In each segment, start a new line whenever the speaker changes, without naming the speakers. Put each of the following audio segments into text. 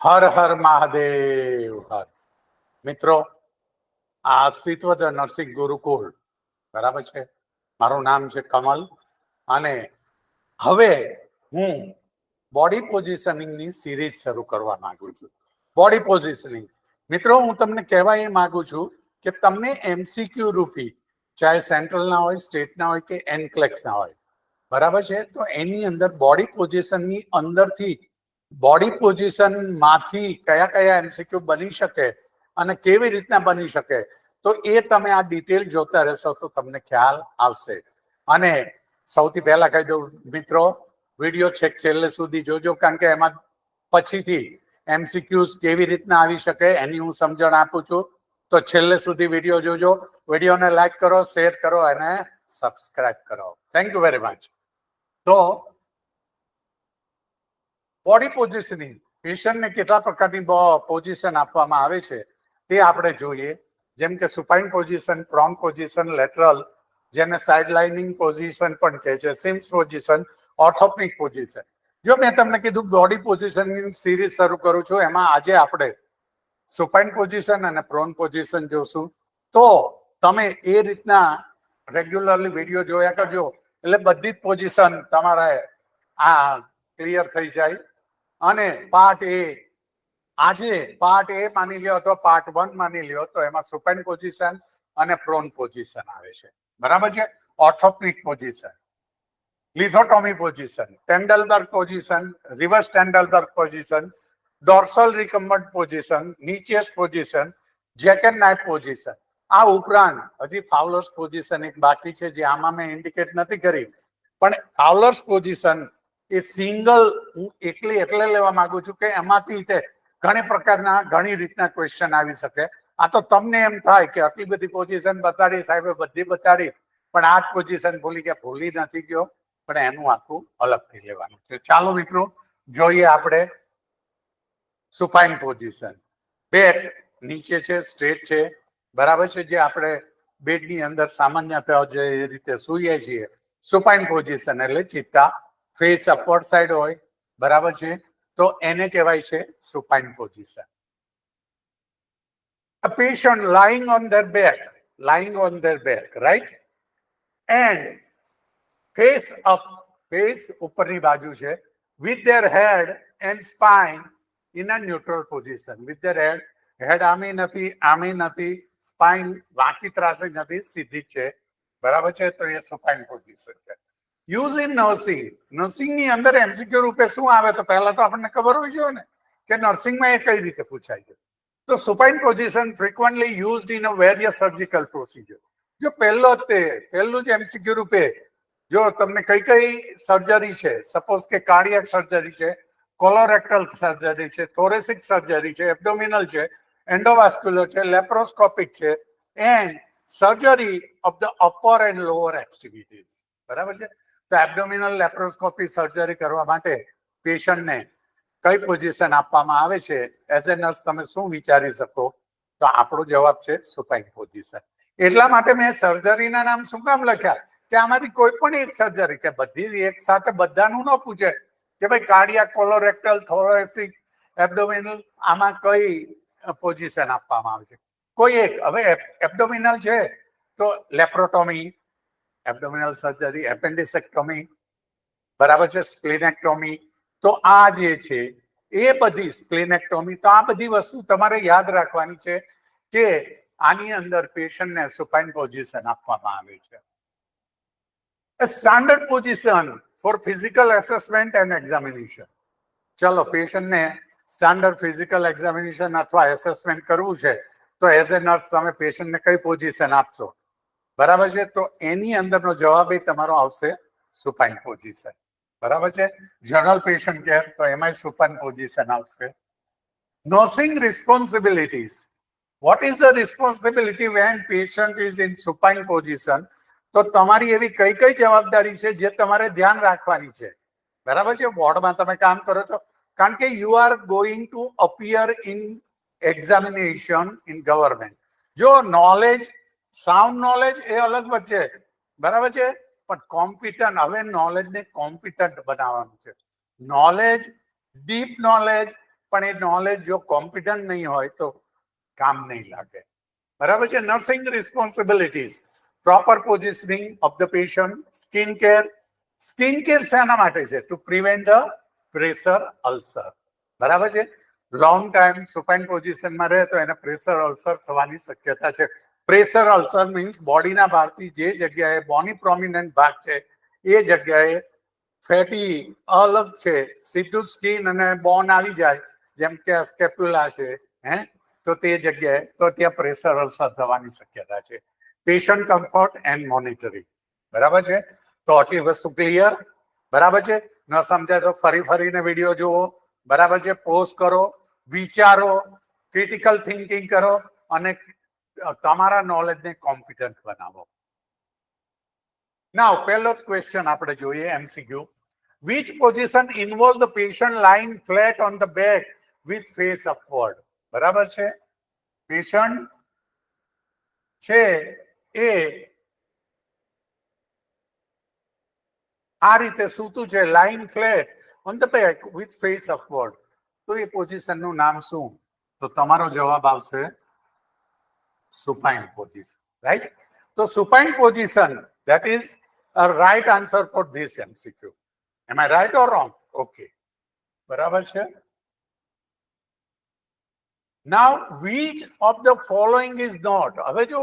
હર હર મહાદેવ હર. મિત્રો, આ અસ્તિત્વ નરસિંહ ગુરુકુળ બરાબર છે. મારું નામ છે કમલ અને હવે હું બોડી પોઝિશનિંગની સિરીઝ શરૂ કરવા માંગુ છું. બોડી પોઝિશનિંગ મિત્રો, હું તમને કહેવા એ માંગુ છું કે તમને એમસીક્યુ રૂપી, ચાહે સેન્ટ્રલના હોય, સ્ટેટના હોય કે એનક્લેક્સના હોય, બરાબર છે, તો એની અંદર બોડી પોઝિશનની અંદરથી બોડી પોઝિશન માંથી કયા કયા એમસીક્યુ બની શકે અને કેવી રીતના બની શકે, તો એ તમે આ ડિટેલ જોતા રહેશો તો તમને ખ્યાલ આવશે. અને સૌથી પહેલા કહી દઉં મિત્રો, વિડીયો છેક છેલ્લે સુધી જોજો, કારણ કે એમાં પછીથી એમસીક્યુઝ કેવી રીતના આવી શકે એની હું સમજણ આપું છું. તો છેલ્લે સુધી વિડીયો જોજો. વિડીયોને લાઈક કરો, શેર કરો અને સબસ્ક્રાઇબ કરો. Thank you very much. તો બોડી પોઝિશનિંગ, પેશન્ટને કેટલા પ્રકારની પોઝિશન આપવામાં આવે છે તે આપણે જોઈએ. જેમ કે સુપાઇન પોઝિશન, પ્રોન પોઝિશન, લેટરલ, જેને સાઇડ લાઇનિંગ પોઝિશન પણ કહે છે, સિમ્સ પોઝિશન, ઓર્થોપ્નિક પોઝિશન. જો મેં તમને કીધું બોડી પોઝિશનિંગ સિરીઝ શરૂ કરું છું, એમાં આજે આપણે સુપાઇન પોઝિશન અને પ્રોન પોઝિશન જોશું. તો તમે એ રીતના રેગ્યુલરલી વિડીયો જોયા કરજો, એટલે બધી જ પોઝિશન તમારે આ ક્લિયર થઈ જાય. અને પાર્ટ એ, આજે પાર્ટ એ માની લ્યો અથવા પાર્ટ 1 માની લ્યો, તો એમાં સુપાઇન પોઝિશન અને પ્રોન પોઝિશન આવે છે, બરાબર છે. Orthopneic position, lithotomy position, Trendelenburg position, reverse Trendelenburg position, dorsal recumbent position, knee chest position, jack and knife position. આ ઉપરાંત હજી ફાઉલર્સ પોઝિશન એક બાકી છે, જે આમાં મેં ઇન્ડિકેટ નથી કરી, પણ ફાઉલર્સ પોઝિશન એ સિંગલ હું એકલી એટલે લેવા માંગુ છું કે એમાંથી તે ઘણી પ્રકારના, ઘણી રીતના ક્વેશ્ચન આવી શકે. આ તો તમને એમ થાય કે આટલી બધી પોઝિશન બતાડી, સાહેબે બધી બતાડી, પણ આ જ પોઝિશન ભૂલી ગયા. ભૂલી નથી ગયો, પણ એનું આખું અલગથી લેવાનું છે. ચાલો મિત્રો, જોઈએ આપણે સુપાઇન પોઝિશન. બેક નીચે છે, સ્ટ્રેટ છે, બરાબર છે, જે આપણે બેડની અંદર સામાન્યતઃ જે રીતે સૂઈએ છીએ. સુપાઇન પોઝિશન એટલે ચિત્તા, ફેસ અપવર્ડ સાઈડ હોય, બરાબર છે, તો એને કહેવાય છે સુપાઇન position. A patient lying on their back, right? And face up, face ઉપરની બાજુ છે, with their head and spine in a neutral position. With their head આમી નથી, સ્પાઇન વાંકી ત્રાસી નથી, સીધી છે, બરાબર છે, તો એ સુપાઇન પોઝિશન છે. યુઝ ઇન નર્સિંગ ની અંદર એમસીક્યુ રૂપે શું આવે, તો પહેલા તો આપણને ખબર હોય છે ને કે નર્સિંગમાં એ કઈ રીતે પૂછાય છે. તો supine position frequently used in a various surgical procedure. જો પહેલું જ એમસીક્યુ રૂપે, જો તમને કઈ સર્જરી છે, સપોઝ કે કાર્ડિયક સર્જરી છે, કોલોરેક્ટલ સર્જરી છે, થોરેસિક સર્જરી છે, એબ્ડોમિનલ છે, એન્ડોવાસ્ક્યુલર છે, લેપ્રોસ્કોપિક છે, and surgery of the upper and lower extremities, બરાબર છે. તો એબ્ડોમિનલ લેપ્રોસ્કોપી સર્જરી કરવા માટે પેશન્ટને કઈ પોઝિશન આપવામાં આવે છે, એઝ એ નર્સ તમે શું વિચારી શકો, તો આપણો જવાબ છે સુપાઇન પોઝિશન. એટલા માટે મેં સર્જરીના નામ શું કામ લખ્યા, કે આમાંથી કોઈ પણ એક સર્જરી, કે બધી એક સાથે બધાનું ન પૂછે કે ભાઈ કાર્ડિયાક, કોલોરેક્ટલ, થોરેસિક, એબ્ડોમિનલ, આમાં કઈ પોઝિશન આપવામાં આવે છે, કોઈ એક. હવે એબ્ડોમિનલ છે તો લેપ્રોટોમી, એબ્ડોમિનલ સર્જરી, એપેન્ડિસેક્ટોમી, બરાબર છે, સ્પ્લિનેક્ટોમી. તો આ જે છે એ બધી, સ્પ્લિનેક્ટોમી, તો આ બધી વસ્તુ તમારે યાદ રાખવાની છે કે આની અંદર પેશન્ટને સુપાઇન પોઝિશન આપવામાં આવે છે. A standard position for physical assessment and examination. ચલો, પેશન્ટને સ્ટાન્ડર્ડ ફિઝિકલ એક્ઝામિનેશન અથવા એસેસમેન્ટ કરવું છે, તો એઝ એ નર્સ તમે પેશન્ટને કઈ પોઝિશન આપશો, બરાબર છે, તો એની અંદરનો જવાબ એ તમારો આવશે સુપાઇન પોઝિશન, બરાબર છે. જનરલ પેશન્ટ કેર, તો એમાં સુપાઇન પોઝિશન આવશે. Nursing responsibilities. What is the responsibility when patient is in supine position? તો તમારી એવી કઈ જવાબદારી છે જે તમારે ધ્યાન રાખવાની છે, બરાબર છે. વોર્ડમાં તમે કામ કરો છો, કારણ કે you are going to appear in examination in government. જો નોલેજ, સાઉન્ડ નોલેજ એ અલગ વચ્ચે, બરાબર છે, પણ કોમ્પિટન્ટ, હવે નોલેજને કોમ્પિટન્ટ બનાવવાનું છે. નોલેજ, ડીપ નોલેજ, પણ એ નોલેજ જો કોમ્પિટન્ટ નહીં હોય તો કામ નહીં લાગે. બરાબર છે. Nursing responsibilities, proper positioning of the patient, skin care. Skin care શેના માટે છે? Two prevent the pressure ulcer. બરાબર છે. લોંગ ટાઈમ સુપાઇન પોઝિશનમાં રહે તો એને પ્રેશર અલ્સર થવાની શક્યતા છે. પ્રેશર અલ્સર મીન્સ બોડીના ભાગથી જે જગ્યાએ બોની પ્રોમિનન્ટ ભાગ છે એ જગ્યાએ ફેટી અલગ છે, સીધું સ્કિન અને બોન આવી જાય, જેમ કે સ્કેપ્યુલા છે, તો તે જગ્યાએ તો ત્યાં પ્રેશર અલ્સર થવાની શક્યતા છે. Patient comfort and monitoring. બરાબર છે. તો આટલી વસ્તુ ક્લિયર. બરાબર છે. ન સમજાય તો ફરીને વિડીયો જુઓ. બરાબર છે. પોઝ કરો, વિચારો, ક્રિટિકલ થિંકિંગ કરો અને તમારા નોલેજને કોમ્પિટન્ટ બનાવો. નાઉ પહેલો ક્વેશ્ચન આપણે જોઈએ MCQ. Which position involve the patient lying flat on the back with face upward? બરાબર છે. પેશન્ટ છે એ આ રીતે સૂતું છે, lying flat on the back with face upward. તો એ પોઝિશનનું નામ શું? તો તમારો જવાબ આવશે supine position, right? તો supine position, that is a right answer for this MCQ. Am I right or wrong? Okay. બરાબર છે. Now, which of the following is not? હવે જો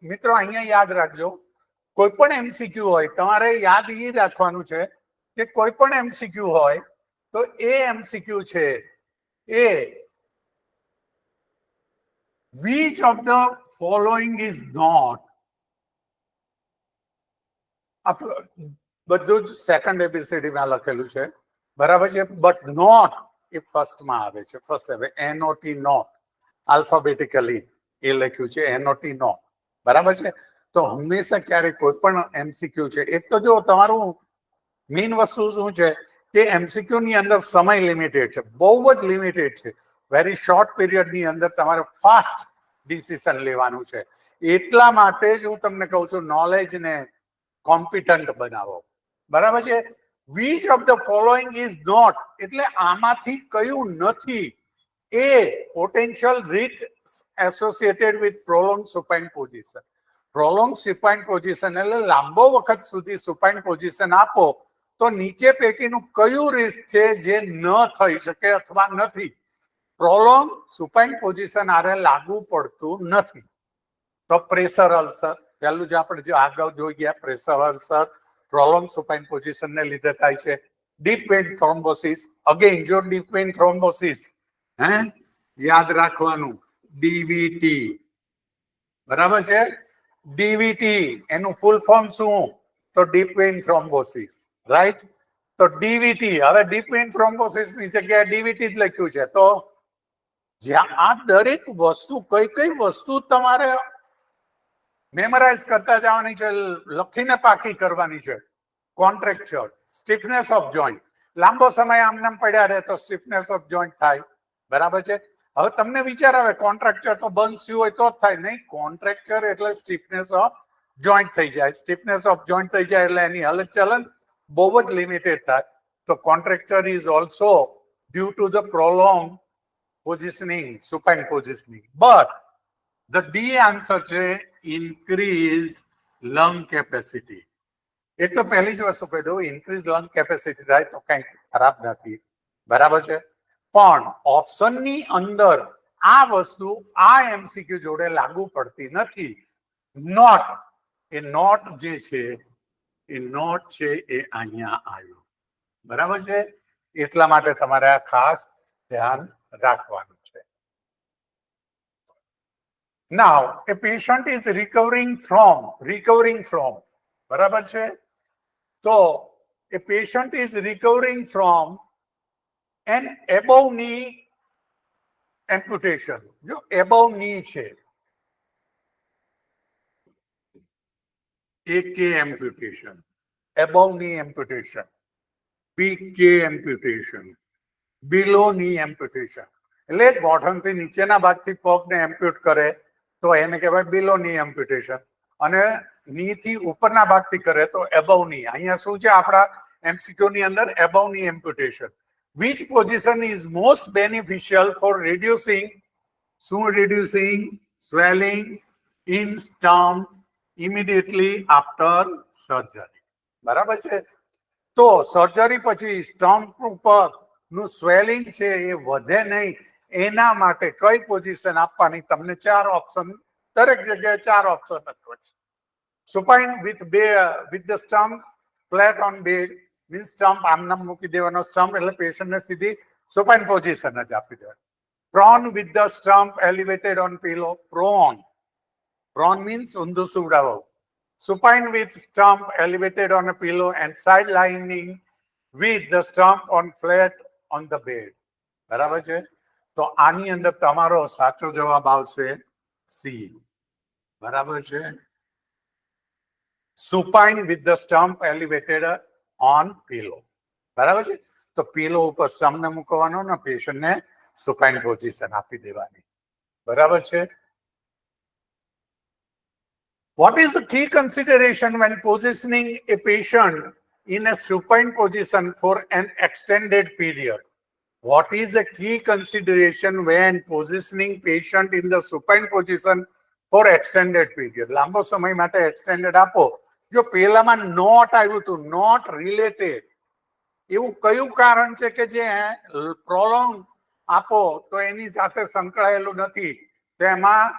મિત્રો અહીંયા યાદ રાખજો, કોઈ પણ એમસીક્યુ હોય તમારે યાદ એ રાખવાનું છે કે કોઈ પણ એમસીક્યુ હોય તો એ એમસીક્યુ છે એ which of the following is not. બધું જ સેકન્ડ એબીસીડી માં લખેલું છે. બરાબર છે. બટ નોટ એ ફર્સ્ટમાં આવે છે. ફર્સ્ટ આવે એનઓટી નોટ, આલ્ફાબેટિકલી એ લખ્યું છે એનઓટી નોટ. બરાબર છે. તો હંમેશા ક્યારેક કોઈ પણ એમસીક્યુ છે, એક તો જો તમારું મેઇન વસ્તુ શું છે કે એમસીક્યુ ની અંદર સમય લિમિટેડ છે, બહુ જ લિમિટેડ છે. વેરી શોર્ટ પીરિયડ ની અંદર તમારે ફાસ્ટ ડિસિઝન લેવાનું છે. એટલા માટે જ હું તમને કહું છું નોલેજને કોમ્પિટન્ટ બનાવો. બરાબર છે. which of the following is not એટલે આમાંથી કયું નથી એ potential risk associated with prolong supine position. Prolong supine position એટલે લાંબો વખત સુધી સુપાઇન પોઝિશન આપો તો નીચે પૈકીનું કયું રિસ્ક છે જે ન થઈ શકે અથવા નથી? પ્રોલોંગ સુપાઇન પોઝિશન આરે લાગુ પડતું નથી. તો પ્રેશર અલ્સર પહેલું જ આપણે જો આગળ જોઈ ગયા, pressure ulcer prolong supine position ને લીધે થાય છે. ડીપ વેન થ્રોમ્બોસિસ, અગેન જો ડીપ વેન થ્રોમ્બોસિસ યાદ રાખવાનું ડીવીટી. બરાબર છે. ડીવીટી એનું ફૂલ ફોર્મ શું? તો ડીપ વેન થ્રોમ્બોસિસ, રાઈટ? તો ડીવીટી, હવે ડીપ વેન થ્રોમ્બોસિસ ની જગ્યાએ ડીવીટી જ લખ્યું છે. તો જ્યાં આ દરેક વસ્તુ કઈ વસ્તુ તમારે મેમરાઇઝ કરતા જવાની છે, લખીને પાકી કરવાની છે. કોન્ટ્રેક્ચર, સ્ટીફનેસ ઓફ જોઈન્ટ, લાંબો સમય આમનામ પડ્યા રહે તો સ્ટીફનેસ ઓફ જોઈન્ટ થાય. બરાબર છે. હવે તમને વિચાર આવે કોન્ટ્રેક્ચર તો બંધ થયું હોય તો જ થાય. નહીં, કોન્ટ્રેક્ચર એટલે સ્ટીફનેસ ઓફ જોઈન્ટ થઈ જાય. સ્ટીફનેસ ઓફ જોઈન્ટ થઈ જાય એટલે એની હલનચલન બહુ જ લિમિટેડ થાય. તો contracture is also due to the prolong positioning, supine positioning. But the D answer છે ઇન્ક્રીઝ લંગ કેપેસિટી. એ તો પહેલી જ વસ્તુ કહી દઉં, ઇન્ક્રીઝ લંગ કેપેસિટી થાય તો કંઈ ખરાબ નથી. બરાબર છે. પણ ઓપ્શનની અંદર આ વસ્તુ આ એમસીક્યુ જોડે લાગુ પડતી નથી. નોટ, એ નોટ જે છે એ નોટ છે એ અહીંયા આવ્યો. બરાબર છે. એટલા માટે તમારે આ ખાસ ધ્યાન રાખવાનું છે. Now, a patient is recovering from, બરાબર છે. તો a patient is recovering from an above knee amputation. જો above knee છે, AK amputation, above knee amputation, PK amputation, below knee amputation. એટલે ગોઠણથી નીચેના ભાગથી પગને એમ્પ્યુટ કરે તો એને કહેવાય બિલો ની એમ્પ્યુટેશન, અને ની થી ઉપરના ભાગથી કરે તો એબવ ની. અહીંયા શું છે આપણા એમસીક્યુ ની અંદર? એબવ ની amputation. which position is most beneficial for reducing swelling in stump immediately after surgery. બરાબર છે. તો સર્જરી પછી સ્ટમ્પ ઉપર નું સ્વેલિંગ છે એ વધે નહીં એના માટે કઈ પોઝિશન આપવાની, તમને 4 ઓપ્શન, દરેક જગ્યાએ 4 ઓપ્શન જ હોય છે. સુપાઇન with the stump flat on bed means stump આમ નામ મૂકી દેવાનો, સ્ટમ્પ એટલે પેશન્ટને સીધી સુપાઇન પોઝિશન જ આપી દેવાની. Prone with the stump elevated on pillow. Prone means ઊંધું સુવડાવો. Supine with stump elevated on a pillow and side lying with the stump on flat on the bed. બરાબર છે. તો આની અંદર તમારો સાચો જવાબ આવશે સી. બરાબર છે. Supine with the stump elevated on pillow. બરાબર છે. તો પીલો ઉપર સ્ટમ્પ ને મૂકવાનો ને પેશન્ટ ને supine પોઝિશન આપી દેવાની. બરાબર છે. What is the key consideration when positioning a patient in a supine position for an extended period? What is the key consideration when positioning patient in the supine position for extended period? લાંબો સમય માટે extended આપો. જો પહેલામાં not આવ્યું હતું, not related, એવું કયું કારણ છે કે જે prolong આપો તો એની સાથે સંકળાયેલું નથી? તો એમાં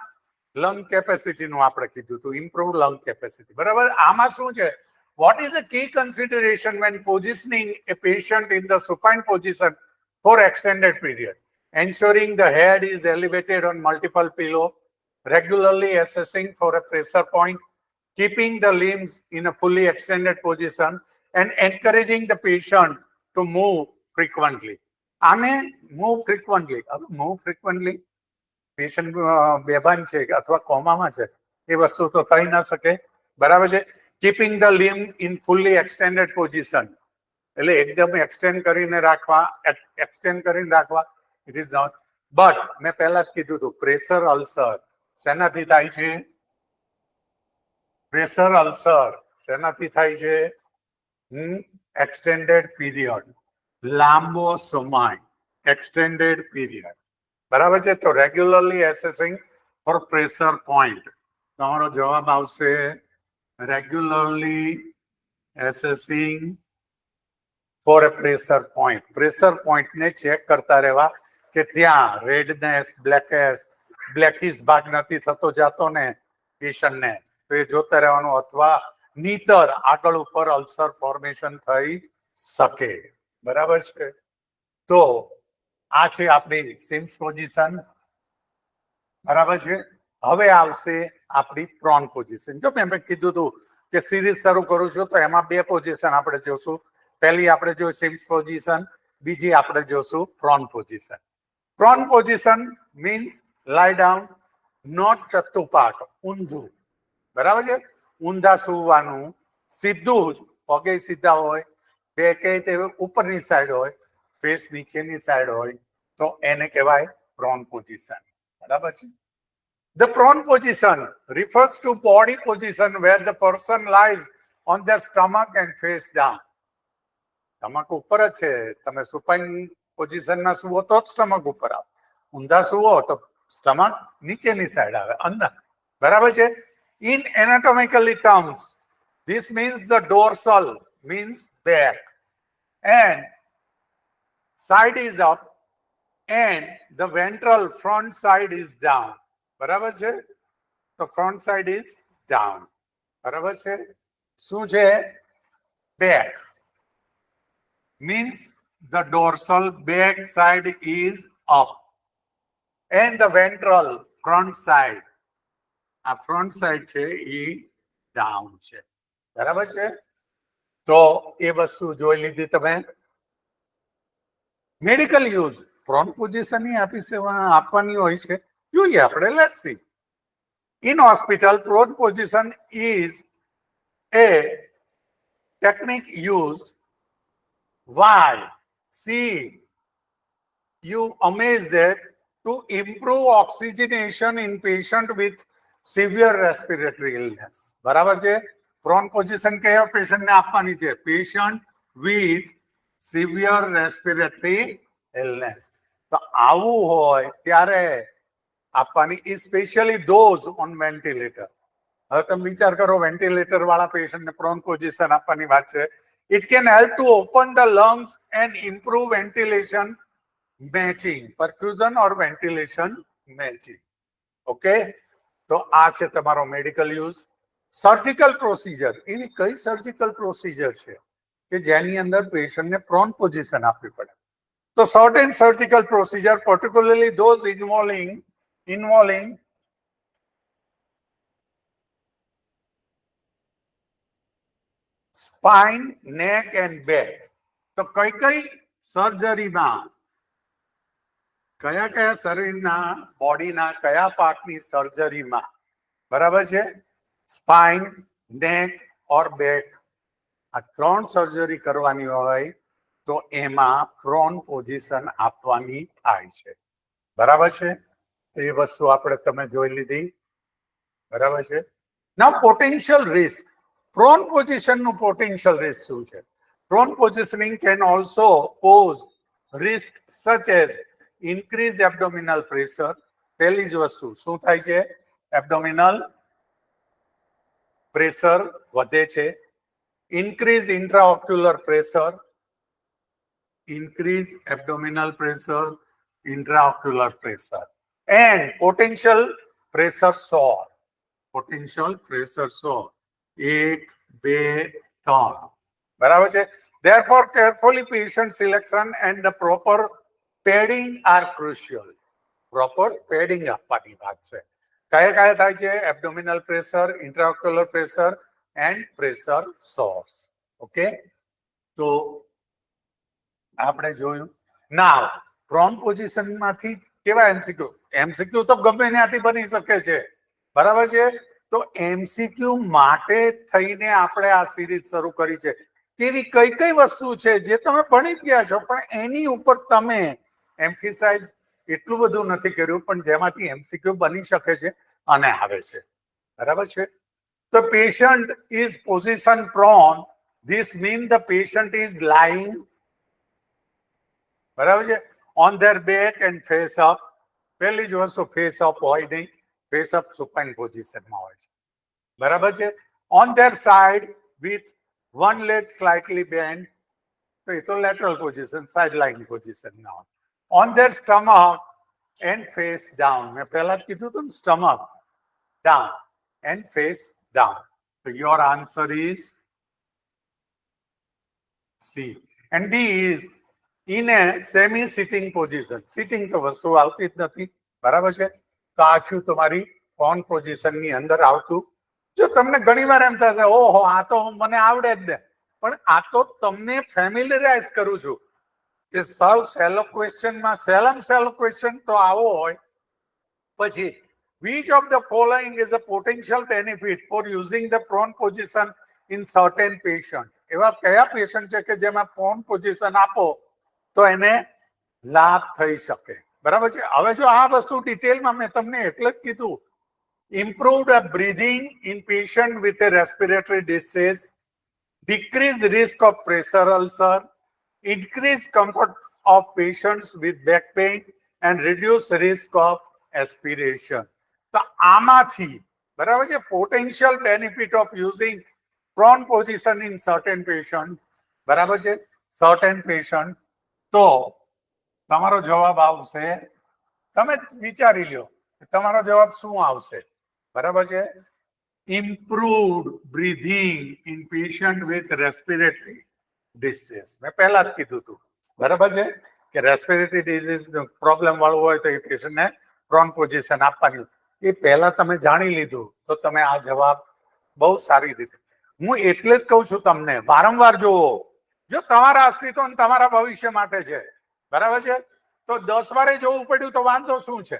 લંગ કેપેસિટીનું આપણે કીધું હતું, ઇમ્પ્રુવ લંગ કેપેસિટી. બરાબર. આમાં શું છે? What is the key consideration when positioning a patient in the supine position for extended period? Ensuring the head is elevated on multiple pillow, regularly assessing for a pressure point, keeping the limbs in a fully extended position, and encouraging the patient to move frequently. આને move frequently. move frequently patient બેભાન છે અથવા કોમામાં છે એ વસ્તુ તો થઈ ના શકે. બરાબર છે. Keeping the લિમ્બ in fully extended position એટલે એકદમ એક્સટેન્ડ કરીને રાખવા, ઇટ ઇઝ નોટ. બટ મેં પહેલા જ કીધું હતું, પ્રેશર અલ્સર શેનાથી થાય છે? પ્રેશર અલ્સર શેનાથી થાય છે? એક્સટેન્ડેડ પીરિયડ, લાંબો સમય, એક્સટેન્ડેડ પીરિયડ. બરાબર છે. તો regularly assessing four pressure point, તમારો જવાબ આવશે રેગ્યુલરલી એસેસિંગ ફોર એ પ્રેશર પોઈન્ટ. પ્રેશર પોઈન્ટને ચેક કરતા રહેવા કે ત્યાં રેડનેસ, બ્લેકિશ ભાગ નથી થતો જાતો ને પેશન્ટને, તો એ જોતા રહેવાનું. અથવા નીતર આગળ ઉપર અલ્સર ફોર્મેશન થઈ શકે. બરાબર છે. તો આ છે આપણી સિમ્સ પોઝિશન. બરાબર છે. હવે આવશે આપણી પ્રોન પોઝિશન. જો મેં કીધું હતું કે સિરીઝ શરૂ કરું છું તો એમાં 2 પોઝિશન આપણે જોશું. પહેલી આપણે જોઈ સિમ્સ પોઝિશન, બીજી આપણે જોશું prone position. Prone position means લાઈ ડાઉન, નોટ ચત્તુપાટ, ઊંધું. બરાબર છે. ઊંધા સૂવાનું, સીધું જ, પગે સીધા હોય, બે કે તે ઉપરની સાઈડ હોય, ફેસ નીચેની સાઈડ હોય, તો એને કહેવાય પ્રોન પોઝિશન. બરાબર છે. The prone position refers to body position where the person lies on their stomach and face down. Stomach ઉપર જ છે. તમે સુપાઇન પોઝિશનમાં સુવો તો જ સ્ટમક ઉપર આવે. ઊંધા સુવો તો સ્ટમક નીચેની સાઈડ આવે, અંદર. બરાબર છે. In anatomically terms, this means the dorsal means back and side is up and the ventral front side is down. બરાબર છે. તો front side is down. બરાબર છે. શું છે? back means the dorsal back side is up and the ventral front side, આ front side છે એ down છે. બરાબર છે. તો એ વસ્તુ જોઈ લીધી તમે. મેડિકલ યુઝ પ્રોન પોઝિશન આપવાની હોય છે. જોઈએ આપણે. Let's see. In hospital, prone position is a technique used. Why? See, you amazed that to improve oxygenation in patient with severe respiratory illness. બરાબર છે. પ્રોન પોઝિશન કયા પેશન્ટને આપવાની છે? Patient with severe respiratory illness. તો આવું હોય ત્યારે આપવાની, સ્પેશિયલી ધોઝ ઓન વેન્ટિલેટર. હવે તમે વિચાર કરો, વેન્ટિલેટર વાળા પેશન્ટને પ્રોન પોઝિશન આપવાની વાત છે. It can help to open the lungs and improve ventilation matching, perfusion or ventilation matching. Okay, તો આ છે તમારો મેડિકલ યુઝ. સર્જિકલ પ્રોસિજર, એવી કઈ સર્જિકલ પ્રોસિજર છે કે જેની અંદર પેશન્ટને પ્રોન પોઝિશન આપવી પડે? તો certain surgical procedure, particularly those involving spine, નેક એન્ડ બેક. તો કઈ સર્જરીમાં કયા શરીરના બોડીના કયા પાર્ટની સર્જરીમાં, બરાબર છે, સ્પાઇન, નેક ઓર બેક, આ 3 સર્જરી કરવાની હોય તો એમાં પ્રોન પોઝિશન આપવાની થાય છે. બરાબર છે, એ વસ્તુ આપણે તમે જોઈ લીધી. બરાબર છે. Now potential risk. પ્રોન પોઝિશનનું પોટેન્શિયલ રિસ્ક શું છે? Prone positioning can also pose risk such as increase abdominal pressure. પહેલી જ વસ્તુ શું થાય છે? એબ્ડોમિનલ પ્રેશર વધે છે. Increase intraocular pressure, increase abdominal pressure, intraocular pressure, and potential pressure sore. Potential pressure sore. 1, 2, 3. બરાબર છે. Therefore, carefully patient selection and the proper padding are crucial. Proper padding આપવાની વાત છે. કયા થાય છે? Abdominal pressure, intraocular pressure and pressure sores. Okay, તો આપણે જોયું. નાવ પ્રોન પોઝિશનમાંથી કેવા એમસીક્યુ તો ગમે ત્યાંથી બની શકે છે. બરાબર છે. તો એમસીક્યુ માટે થઈને આપણે આ સિરીઝ શરૂ કરી છે. કેવી કઈ વસ્તુ છે જે તમે ભણી જ ગયા છો, પણ એની ઉપર તમે એમ્ફેસાઇઝ એટલું બધું નથી કર્યું, પણ જેમાંથી એમસીક્યુ બની શકે છે અને આવે છે. બરાબર છે. તો patient is position prone. This mean the patient is lying, બરાબર છે, on there back and face up. પહેલી જ વસ્તુ ફેસ અપ હોય નહીં, ફેસ અપ સુપાઇન પોઝિશનમાં હોય છે. બરાબર છે. On their side with one leg slightly bend, તો એ તો lateral position, side lying position ના હોય. On their stomach and face down. મેં પહેલા જ કીધું હતું ને, stomach down and face down. તો your answer is C. And D is in a semi sitting position. Sitting તો વસ્તુ આવતી જ નથી. બરાબર છે. તો આ થયું તમારી પ્રોન પોઝિશન ની અંદર આવતું. જો તમને ઘણી વાર એમ થશે, ઓહો આ તો મને આવડે જ ને, પણ આ તો તમને ફેમિલિયરાઇઝ કરું છું કે સાવ સહેલો ક્વેશ્ચનમાં સહેલો ક્વેશ્ચન તો આવો હોય. પછી which of the following is a potential benefit for using the prone position in certain patient? એવા કયા પેશન્ટ છે કે જેમાં પ્રોન પોઝિશન આપો તો એને લાભ થઈ શકે? બરાબર છે. હવે જો આ વસ્તુ ડિટેલમાં મેં તમને એટલે જ કીધું, improved breathing in patient with a respiratory distress, decrease risk of pressure ulcer, increase comfort of patients with back pain and reduce risk of aspiration. તો આમાંથી બરાબર છે, potential benefit of using prone position in certain patient. બરાબર છે, certain patient. તો તમારો જવાબ આવશે, તમે વિચારી લ્યો તમારો જવાબ શું આવશે. બરાબર છે. Improved breathing in patient with respiratory disease. મેં પહેલા જ કીધું હતું. બરાબર છે કે રેસ્પિરેટરી ડિસીઝ પ્રોબ્લેમ વાળું હોય તો એ પેશન્ટને પ્રોન પોઝિશન આપવાની. એ પહેલા તમે જાણી લીધું તો તમે આ જવાબ બહુ સારી રીતે. હું એટલે જ કહું છું તમને વારંવાર જોવો, જો તમારા અસ્તિત્વ અને તમારા ભવિષ્ય માટે છે. બરાબર છે. તો 10 વારે જોવું પડ્યું તો વાંધો શું છે?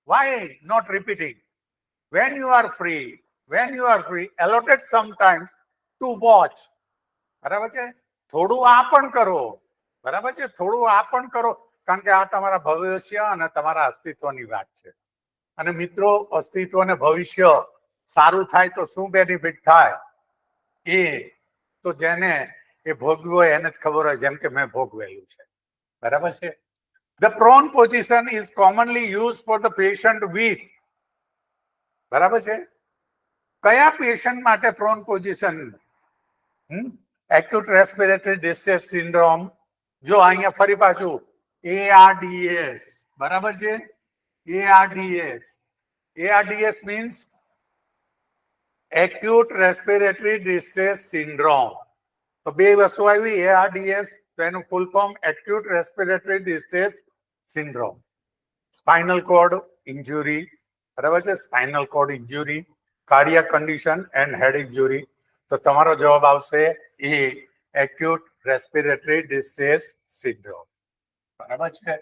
Why not repeating? when you are free allotted some time to watch. બરાબર છે. થોડું આ પણ કરો. બરાબર છે, થોડું આ પણ કરો, કારણ કે આ તમારા ભવિષ્ય અને તમારા અસ્તિત્વની વાત છે. અને મિત્રો, અસ્તિત્વ અને ભવિષ્ય સારું થાય તો શું બેનિફિટ થાય? એ તો જેને એ ભોગવ્યો એને જ ખબર હોય, જેમ કે મેં ભોગવેલું છે. બરાબર છે. The prone position is commonly used for the patient with, બરાબર છે. કયા પેશન્ટ માટે prone position? Acute respiratory distress syndrome. જો અહીંયા ફરી પાછું ARDS, બરાબર છે. ARDS means acute respiratory distress syndrome. તો બે વસ્તુ આવી, ARDS, તો એનું full form acute respiratory distress syndrome. Spinal cord injury, બરાબર છે. Spinal cord injury, cardiac condition and head injury. તો તમારો જવાબ આવશે એ, એક્યુટ રેસ્પિરેટરી ડિસ્ટ્રેસ સિન્ડ્રોમ. બરાબર છે.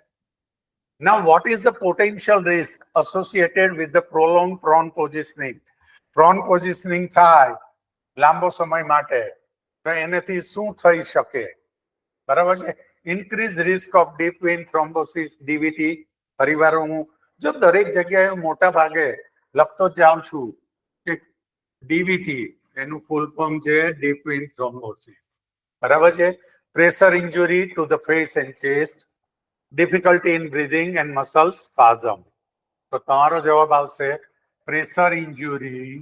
Now, what is the potential risk associated with the prolonged prone positioning? Prone positioning થાય લાંબો સમય માટે તો એનાથી શું થઈ શકે? બરાબર છે. Increase risk of deep vein thrombosis, DVT. પરિવાર હું જો દરેક જગ્યાએ મોટા ભાગે લખતો જ જાઉં છું કે ડીવીટી એનું ફૂલ ફોર્મ છે ડીપ વેઇન થ્રોમ્બોસિસ. બરાબર છે. Pressure injury to the face and chest, difficulty in breathing and muscle spasm. તો તમારો જવાબ આવશે pressure injury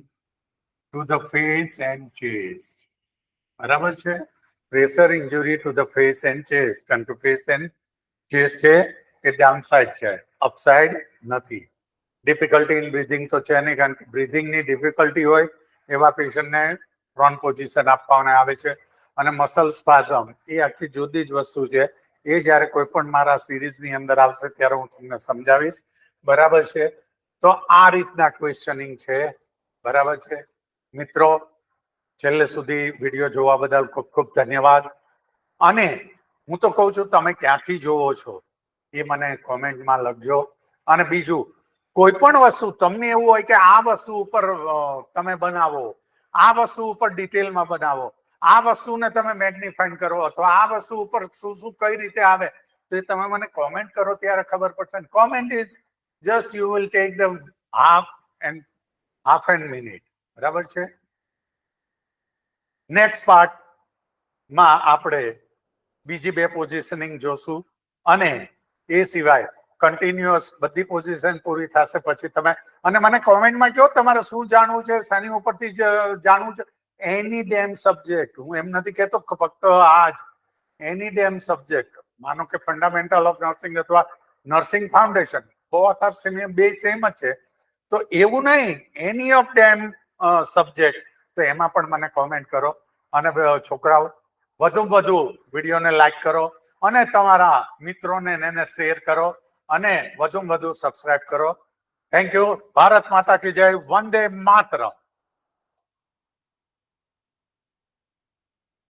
to the face and chest. બરાબર છે. Pressure injury to the face and chest. કારણ કે ફેસ એન્ડ ચેસ્ટ છે એ ડાઉન સાઇડ છે, અપસાઇડ નથી. ડિફિકલ્ટી ઇન બ્રીધિંગ તો છે નહીં, કારણ કે બ્રીધિંગની ડિફિકલ્ટી હોય એવા પેશન્ટને પ્રોન પોઝિશન આપવામાં આવે છે. અને મસલ સ્પાઝમ એ આખી જુદી જ વસ્તુ છે. એ જ્યારે કોઈ પણ મારા સિરીઝની અંદર આવશે ત્યારે હું તમને સમજાવીશ. બરાબર છે. તો આ રીતના ક્વેશ્ચનિંગ છે. બરાબર છે. મિત્રો, છેલ્લે સુધી વિડીયો જોવા બદલ ખૂબ ખૂબ ધન્યવાદ. અને હું તો કહું છું, તમે ક્યાંથી જોવો છો એ મને કોમેન્ટમાં લખજો. અને બીજું, કોઈ પણ વસ્તુ તમને એવું હોય કે આ વસ્તુ ઉપર તમે બનાવો, આ વસ્તુ ઉપર ડિટેલમાં બનાવો, આ વસ્તુને તમે મેગ્નિફાઈંગ કરો, અથવા આ વસ્તુ ઉપર શું શું કઈ રીતે આવે, તો એ તમે મને કોમેન્ટ કરો ત્યારે ખબર પડશે. Comment is just you will take the half end minute. બરાબર છે. નેક્સ્ટ પાર્ટમાં આપણે બીજી બે પોઝિશનિંગ જોશું, અને એ સિવાય કન્ટિન્યુઅસ બધી પોઝિશન પૂરી થશે પછી તમે અને મને કોમેન્ટમાં કહો તમારે શું જાણવું છે, શાની ઉપરથી જાણવું છે. એની ડેમ સબ્જેક્ટ, હું એમ નથી કહેતો કે ફક્ત આ જ, એની ડેમ સબ્જેક્ટ. માનો કે ફંડામેન્ટલ ઓફ નર્સિંગ અથવા nursing foundation, both are same, બે સેમ જ છે. તો એવું નહીં, એની ઓફ ડેમ સબ્જેક્ટ, તો એમાં પણ મને કોમેન્ટ કરો. અને છોકરાઓ, વધુ વધુ વિડીયોને લાઈક કરો અને તમારા મિત્રોને એને શેર કરો અને વધુ વધુ સબસ્ક્રાઇબ કરો. Thank you. ભારત માતા કી જય. વંદે માતરમ.